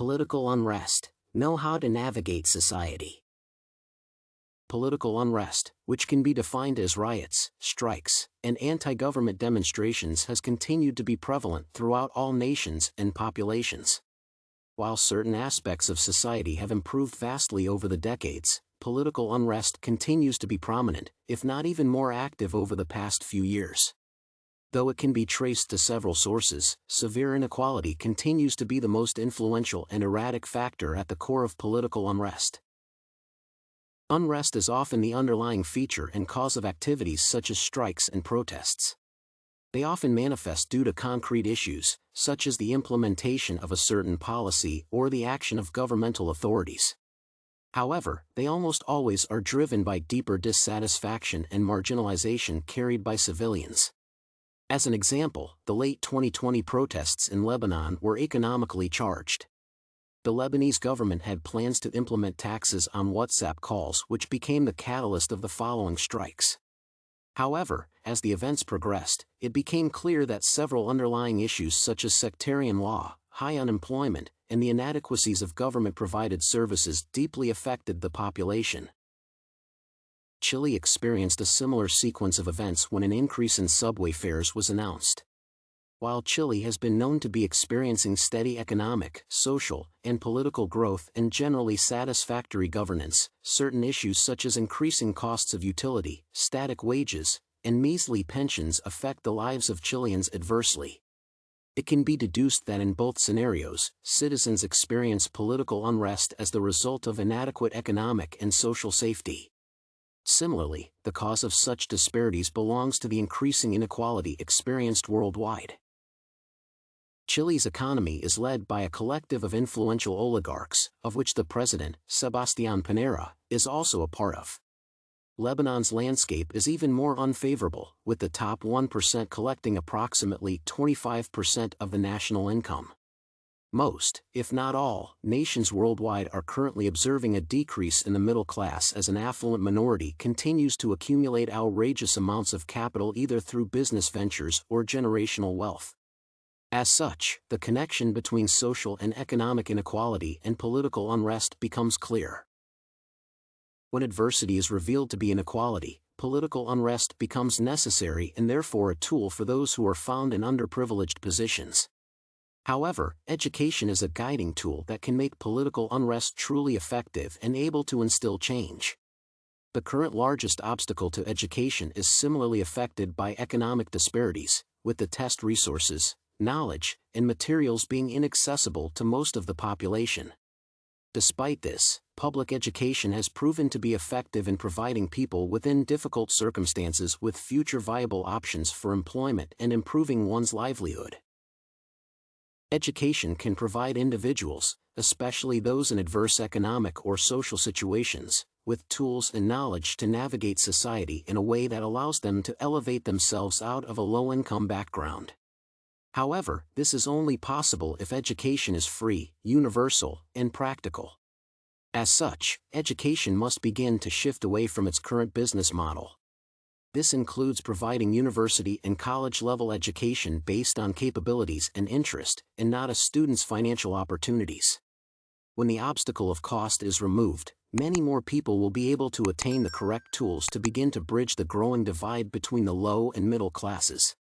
Political unrest. Know how to navigate society. Political unrest, which can be defined as riots, strikes, and anti-government demonstrations, has continued to be prevalent throughout all nations and populations. While certain aspects of society have improved vastly over the decades, political unrest continues to be prominent, if not even more active over the past few years. Though it can be traced to several sources, severe inequality continues to be the most influential and erratic factor at the core of political unrest. Unrest is often the underlying feature and cause of activities such as strikes and protests. They often manifest due to concrete issues, such as the implementation of a certain policy or the action of governmental authorities. However, they almost always are driven by deeper dissatisfaction and marginalization carried by civilians. As an example, the late 2020 protests in Lebanon were economically charged. The Lebanese government had plans to implement taxes on WhatsApp calls, which became the catalyst of the following strikes. However, as the events progressed, it became clear that several underlying issues such as sectarian law, high unemployment, and the inadequacies of government-provided services deeply affected the population. Chile experienced a similar sequence of events when an increase in subway fares was announced. While Chile has been known to be experiencing steady economic, social, and political growth and generally satisfactory governance, certain issues such as increasing costs of utility, static wages, and measly pensions affect the lives of Chileans adversely. It can be deduced that in both scenarios, citizens experience political unrest as the result of inadequate economic and social safety. Similarly, the cause of such disparities belongs to the increasing inequality experienced worldwide. Chile's economy is led by a collective of influential oligarchs, of which the president, Sebastián Pinera, is also a part of. Lebanon's landscape is even more unfavorable, with the top 1% collecting approximately 25% of the national income. Most, if not all, nations worldwide are currently observing a decrease in the middle class as an affluent minority continues to accumulate outrageous amounts of capital either through business ventures or generational wealth. As such, the connection between social and economic inequality and political unrest becomes clear. When adversity is revealed to be inequality, political unrest becomes necessary and therefore a tool for those who are found in underprivileged positions. However, education is a guiding tool that can make political unrest truly effective and able to instill change. The current largest obstacle to education is similarly affected by economic disparities, with the test resources, knowledge, and materials being inaccessible to most of the population. Despite this, public education has proven to be effective in providing people within difficult circumstances with future viable options for employment and improving one's livelihood. Education can provide individuals, especially those in adverse economic or social situations, with tools and knowledge to navigate society in a way that allows them to elevate themselves out of a low-income background. However, this is only possible if education is free, universal, and practical. As such, education must begin to shift away from its current business model. This includes providing university and college-level education based on capabilities and interest, and not a student's financial opportunities. When the obstacle of cost is removed, many more people will be able to attain the correct tools to begin to bridge the growing divide between the low and middle classes.